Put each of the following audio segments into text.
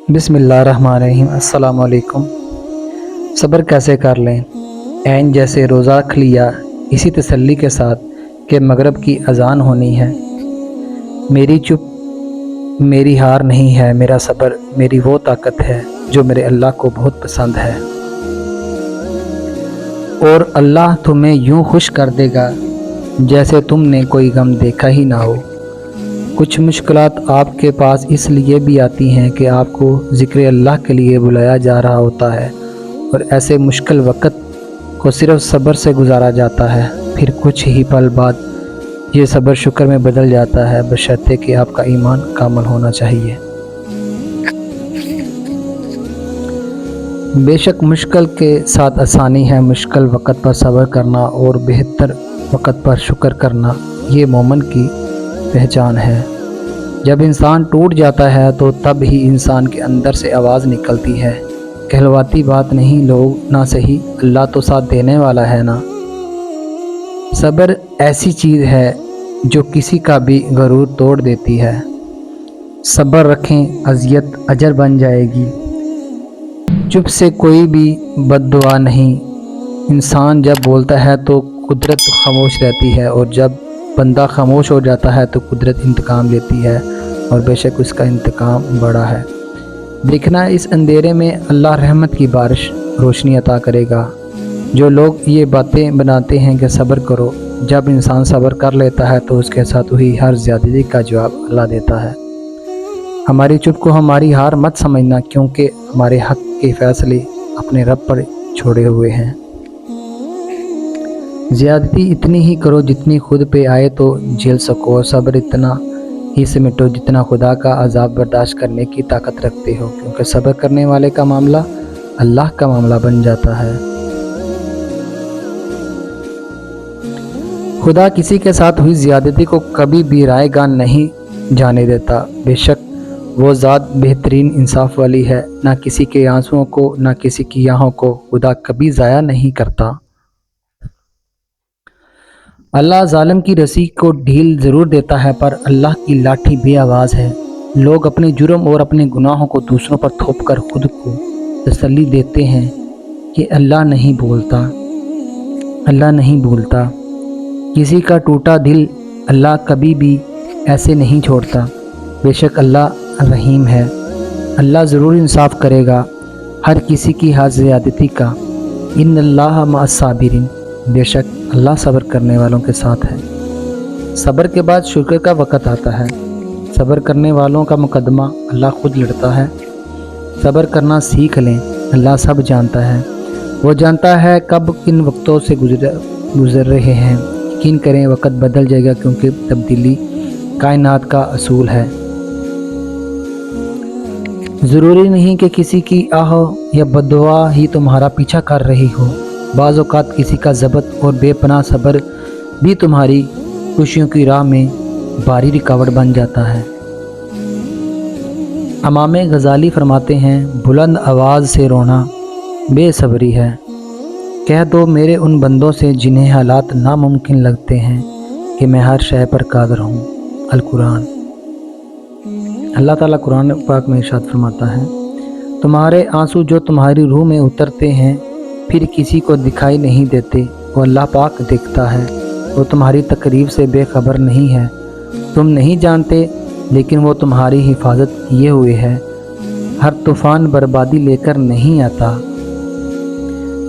بسم اللہ الرحمن الرحیم۔ السلام علیکم۔ صبر کیسے کر لیں؟ عین جیسے روزہ رکھ لیا اسی تسلی کے ساتھ کہ مغرب کی اذان ہونی ہے۔ میری چپ میری ہار نہیں ہے، میرا صبر میری وہ طاقت ہے جو میرے اللہ کو بہت پسند ہے۔ اور اللہ تمہیں یوں خوش کر دے گا جیسے تم نے کوئی غم دیکھا ہی نہ ہو۔ کچھ مشکلات آپ کے پاس اس لیے بھی آتی ہیں کہ آپ کو ذکر اللہ کے لیے بلایا جا رہا ہوتا ہے، اور ایسے مشکل وقت کو صرف صبر سے گزارا جاتا ہے۔ پھر کچھ ہی پل بعد یہ صبر شکر میں بدل جاتا ہے، بشرطے کہ آپ کا ایمان کامل ہونا چاہیے۔ بے شک مشکل کے ساتھ آسانی ہے، مشکل وقت پر صبر کرنا اور بہتر وقت پر شکر کرنا یہ مومن کی پہچان ہے۔ جب انسان ٹوٹ جاتا ہے تو تب ہی انسان کے اندر سے آواز نکلتی ہے، کہلواتی بات نہیں لوگ نہ سہی، اللہ تو ساتھ دینے والا ہے نا۔ صبر ایسی چیز ہے جو کسی کا بھی غرور توڑ دیتی ہے۔ صبر رکھیں، اذیت اجر بن جائے گی۔ چپ سے کوئی بھی بد دعا نہیں۔ انسان جب بولتا ہے تو قدرت خاموش رہتی ہے، اور جب بندہ خاموش ہو جاتا ہے تو قدرت انتقام لیتی ہے، اور بے شک اس کا انتقام بڑا ہے۔ دیکھنا اس اندھیرے میں اللہ رحمت کی بارش روشنی عطا کرے گا۔ جو لوگ یہ باتیں بناتے ہیں کہ صبر کرو، جب انسان صبر کر لیتا ہے تو اس کے ساتھ وہی ہر زیادتی کا جواب اللہ دیتا ہے۔ ہماری چپ کو ہماری ہار مت سمجھنا، کیونکہ ہمارے حق کے فیصلے اپنے رب پر چھوڑے ہوئے ہیں۔ زیادتی اتنی ہی کرو جتنی خود پہ آئے تو جھیل سکو، اور صبر اتنا ہی سمیٹو جتنا خدا کا عذاب برداشت کرنے کی طاقت رکھتے ہو، کیونکہ صبر کرنے والے کا معاملہ اللہ کا معاملہ بن جاتا ہے۔ خدا کسی کے ساتھ ہوئی زیادتی کو کبھی بھی رائے گاہ نہیں جانے دیتا۔ بے شک وہ ذات بہترین انصاف والی ہے، نہ کسی کے آنسوؤں کو نہ کسی کی آہوں کو خدا کبھی ضائع نہیں کرتا۔ اللہ ظالم کی رسی کو ڈھیل ضرور دیتا ہے، پر اللہ کی لاٹھی بے آواز ہے۔ لوگ اپنے جرم اور اپنے گناہوں کو دوسروں پر تھوپ کر خود کو تسلی دیتے ہیں کہ اللہ نہیں بھولتا۔ کسی کا ٹوٹا دل اللہ کبھی بھی ایسے نہیں چھوڑتا۔ بے شک اللہ رحیم ہے، اللہ ضرور انصاف کرے گا ہر کسی کی ہر زیادتی کا۔ ان اللہ مع الصابرین، بے شک اللہ صبر کرنے والوں کے ساتھ ہے۔ صبر کے بعد شکر کا وقت آتا ہے۔ صبر کرنے والوں کا مقدمہ اللہ خود لڑتا ہے۔ صبر کرنا سیکھ لیں، اللہ سب جانتا ہے۔ وہ جانتا ہے کب کن وقتوں سے گزر رہے ہیں۔ یقین کریں وقت بدل جائے گا، کیونکہ تبدیلی کائنات کا اصول ہے۔ ضروری نہیں کہ کسی کی آہ یا بددعا ہی تمہارا پیچھا کر رہی ہو۔ بعض اوقات کسی کا ضبط اور بے پناہ صبر بھی تمہاری خوشیوں کی راہ میں بھاری رکاوٹ بن جاتا ہے۔ امام غزالی فرماتے ہیں، بلند آواز سے رونا بے صبری ہے۔ کہہ دو میرے ان بندوں سے جنہیں حالات ناممکن لگتے ہیں کہ میں ہر شے پر قادر ہوں۔ القرآن۔ اللہ تعالیٰ قرآن پاک میں ارشاد فرماتا ہے، تمہارے آنسو جو تمہاری روح میں اترتے ہیں پھر کسی کو دکھائی نہیں دیتے، وہ اللہ پاک دیکھتا ہے۔ وہ تمہاری تقریب سے بے خبر نہیں ہے، تم نہیں جانتے، لیکن وہ تمہاری حفاظت کیے ہوئے ہے۔ ہر طوفان بربادی لے کر نہیں آتا۔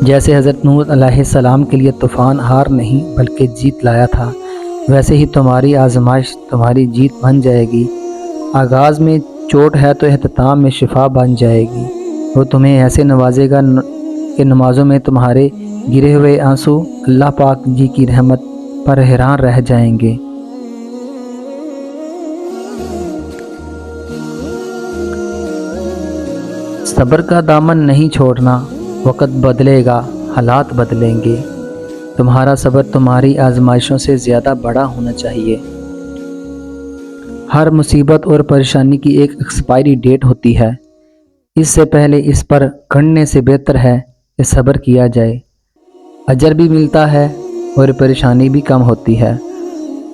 جیسے حضرت نوح علیہ السلام کے لیے طوفان ہار نہیں بلکہ جیت لایا تھا، ویسے ہی تمہاری آزمائش تمہاری جیت بن جائے گی۔ آغاز میں چوٹ ہے تو اختتام میں شفا بن جائے گی۔ وہ تمہیں ایسے نوازے گا کہ نمازوں میں تمہارے گرے ہوئے آنسو اللہ پاک جی کی رحمت پر حیران رہ جائیں گے۔ صبر کا دامن نہیں چھوڑنا، وقت بدلے گا، حالات بدلیں گے۔ تمہارا صبر تمہاری آزمائشوں سے زیادہ بڑا ہونا چاہیے۔ ہر مصیبت اور پریشانی کی ایک ایکسپائری ڈیٹ ہوتی ہے، اس سے پہلے اس پر گھڑنے سے بہتر ہے کہ صبر کیا جائے۔ اجر بھی ملتا ہے اور پریشانی بھی کم ہوتی ہے۔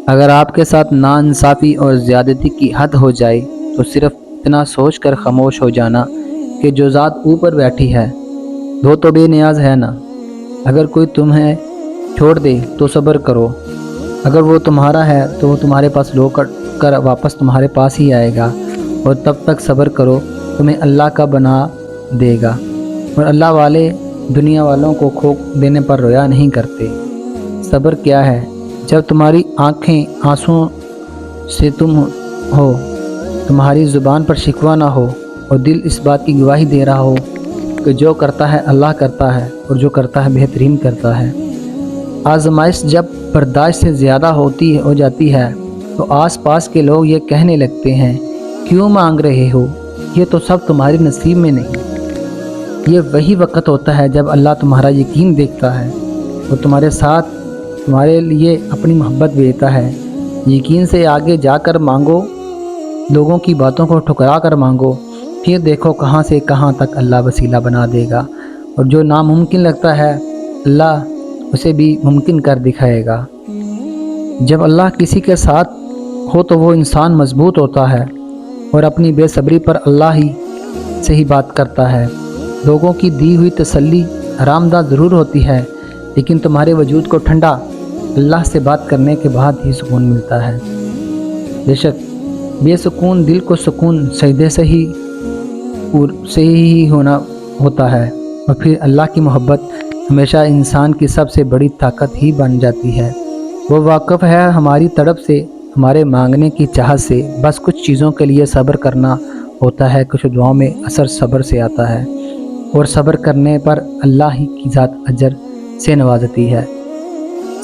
اگر آپ کے ساتھ ناانصافی اور زیادتی کی حد ہو جائے تو صرف اتنا سوچ کر خاموش ہو جانا کہ جو ذات اوپر بیٹھی ہے وہ تو بے نیاز ہے نا۔ اگر کوئی تمہیں چھوڑ دے تو صبر کرو، اگر وہ تمہارا ہے تو وہ تمہارے پاس لوٹ کر واپس تمہارے پاس ہی آئے گا، اور تب تک صبر کرو، تمہیں اللہ کا بنا دے گا۔ اور اللہ والے دنیا والوں کو کھو دینے پر رویا نہیں کرتے۔ صبر کیا ہے؟ جب تمہاری آنکھیں آنسوں سے تم ہو، تمہاری زبان پر شکوہ نہ ہو، اور دل اس بات کی گواہی دے رہا ہو کہ جو کرتا ہے اللہ کرتا ہے، اور جو کرتا ہے بہترین کرتا ہے۔ آزمائش جب برداشت سے زیادہ ہو جاتی ہے تو آس پاس کے لوگ یہ کہنے لگتے ہیں، کیوں مانگ رہے ہو؟ یہ تو سب تمہاری نصیب میں نہیں۔ یہ وہی وقت ہوتا ہے جب اللہ تمہارا یقین دیکھتا ہے اور تمہارے ساتھ تمہارے لیے اپنی محبت بھیجتا ہے۔ یقین سے آگے جا کر مانگو، لوگوں کی باتوں کو ٹھکرا کر مانگو، پھر دیکھو کہاں سے کہاں تک اللہ وسیلہ بنا دے گا، اور جو ناممکن لگتا ہے اللہ اسے بھی ممکن کر دکھائے گا۔ جب اللہ کسی کے ساتھ ہو تو وہ انسان مضبوط ہوتا ہے اور اپنی بے صبری پر اللہ ہی سے ہی بات کرتا ہے۔ لوگوں کی دی ہوئی تسلی آرام دہ ضرور ہوتی ہے، لیکن تمہارے وجود کو ٹھنڈا اللہ سے بات کرنے کے بعد ہی سکون ملتا ہے۔ بے شک بے سکون دل کو سکون سجدے سے ہی ہونا ہوتا ہے، اور پھر اللہ کی محبت ہمیشہ انسان کی سب سے بڑی طاقت ہی بن جاتی ہے۔ وہ واقف ہے ہماری طرف سے، ہمارے مانگنے کی چاہت سے۔ بس کچھ چیزوں کے لیے صبر کرنا ہوتا ہے، کچھ دعاؤں میں اثر صبر سے آتا ہے، اور صبر کرنے پر اللہ ہی کی ذات اجر سے نوازتی ہے۔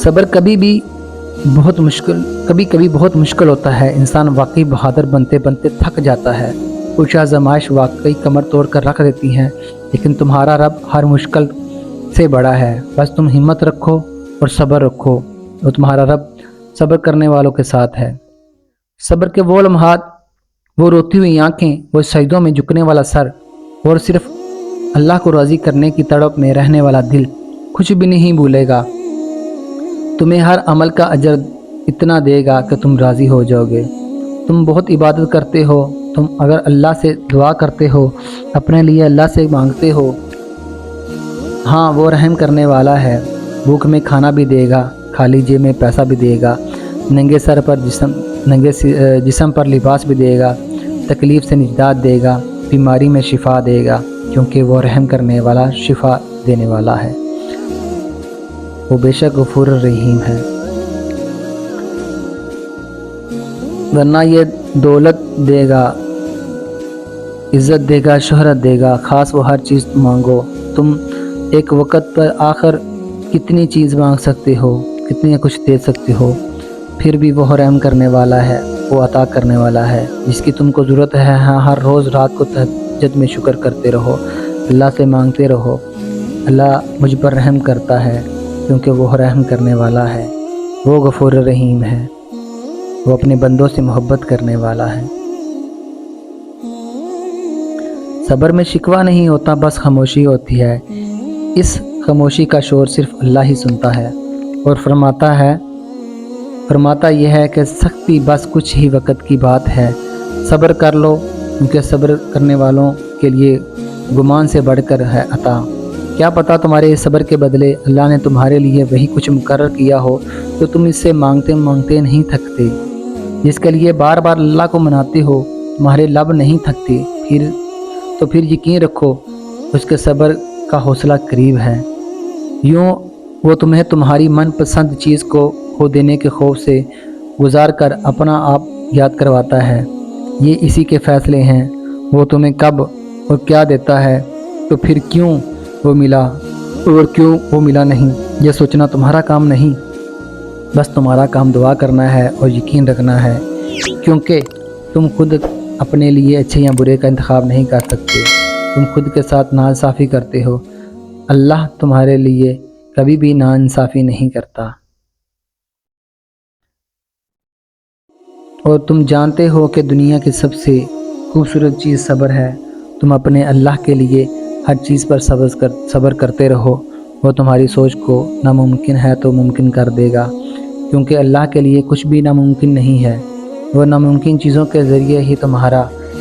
صبر کبھی کبھی بہت مشکل ہوتا ہے، انسان واقعی بہادر بنتے بنتے تھک جاتا ہے۔ کچھ آزمائش واقعی کمر توڑ کر رکھ دیتی ہیں، لیکن تمہارا رب ہر مشکل سے بڑا ہے۔ بس تم ہمت رکھو اور صبر رکھو، اور تمہارا رب صبر کرنے والوں کے ساتھ ہے۔ صبر کے وہ لمحات، وہ روتی ہوئی آنکھیں، وہ سجدوں میں جھکنے والا سر، اور صرف اللہ کو راضی کرنے کی تڑپ میں رہنے والا دل کچھ بھی نہیں بھولے گا۔ تمہیں ہر عمل کا اجر اتنا دے گا کہ تم راضی ہو جاؤ گے۔ تم بہت عبادت کرتے ہو، تم اگر اللہ سے دعا کرتے ہو، اپنے لیے اللہ سے مانگتے ہو، ہاں وہ رحم کرنے والا ہے۔ بھوک میں کھانا بھی دے گا، خالی جیب میں پیسہ بھی دے گا، ننگے سر پر ننگے جسم پر لباس بھی دے گا، تکلیف سے نجات دے گا، بیماری میں شفا دے گا، کیونکہ وہ رحم کرنے والا، شفا دینے والا ہے۔ وہ بے شک غفور الرحیم ہے۔ ورنہ یہ دولت دے گا، عزت دے گا، شہرت دے گا، خاص وہ ہر چیز مانگو۔ تم ایک وقت پر آخر کتنی چیز مانگ سکتے ہو، کتنی کچھ دے سکتے ہو، پھر بھی وہ رحم کرنے والا ہے، وہ عطا کرنے والا ہے جس کی تم کو ضرورت ہے۔ ہاں ہر روز رات کو تہجد میں شکر کرتے رہو، اللہ سے مانگتے رہو، اللہ مجھ پر رحم کرتا ہے کیونکہ وہ رحم کرنے والا ہے، وہ غفور الرحیم ہے، وہ اپنے بندوں سے محبت کرنے والا ہے۔ صبر میں شکوہ نہیں ہوتا، بس خاموشی ہوتی ہے۔ اس خاموشی کا شور صرف اللہ ہی سنتا ہے، اور فرماتا یہ ہے کہ سختی بس کچھ ہی وقت کی بات ہے، صبر کر لو، کیونکہ صبر کرنے والوں کے لیے گمان سے بڑھ کر ہے عطا۔ کیا پتہ تمہارے اس صبر کے بدلے اللہ نے تمہارے لیے وہی کچھ مقرر کیا ہو تو تم اس سے مانگتے نہیں تھکتے، جس کے لیے بار بار اللہ کو مناتے ہو، تمہارے لب نہیں تھکتے، پھر یقین رکھو اس کے صبر کا حوصلہ قریب ہے۔ یوں وہ تمہیں تمہاری من پسند چیز کو کھو دینے کے خوف سے گزار کر اپنا آپ یاد کرواتا ہے۔ یہ اسی کے فیصلے ہیں، وہ تمہیں کب اور کیا دیتا ہے، تو پھر کیوں وہ ملا اور کیوں وہ ملا نہیں، یہ سوچنا تمہارا کام نہیں۔ بس تمہارا کام دعا کرنا ہے اور یقین رکھنا ہے، کیونکہ تم خود اپنے لیے اچھے یا برے کا انتخاب نہیں کر سکتے، تم خود کے ساتھ ناانصافی کرتے ہو، اللہ تمہارے لیے کبھی بھی ناانصافی نہیں کرتا۔ اور تم جانتے ہو کہ دنیا کی سب سے خوبصورت چیز صبر ہے۔ تم اپنے اللہ کے لیے ہر چیز پر صبر کرتے رہو، وہ تمہاری سوچ کو ناممکن ہے تو ممکن کر دے گا، کیونکہ اللہ کے لیے کچھ بھی ناممکن نہیں ہے۔ وہ ناممکن چیزوں کے ذریعے ہی تمہارا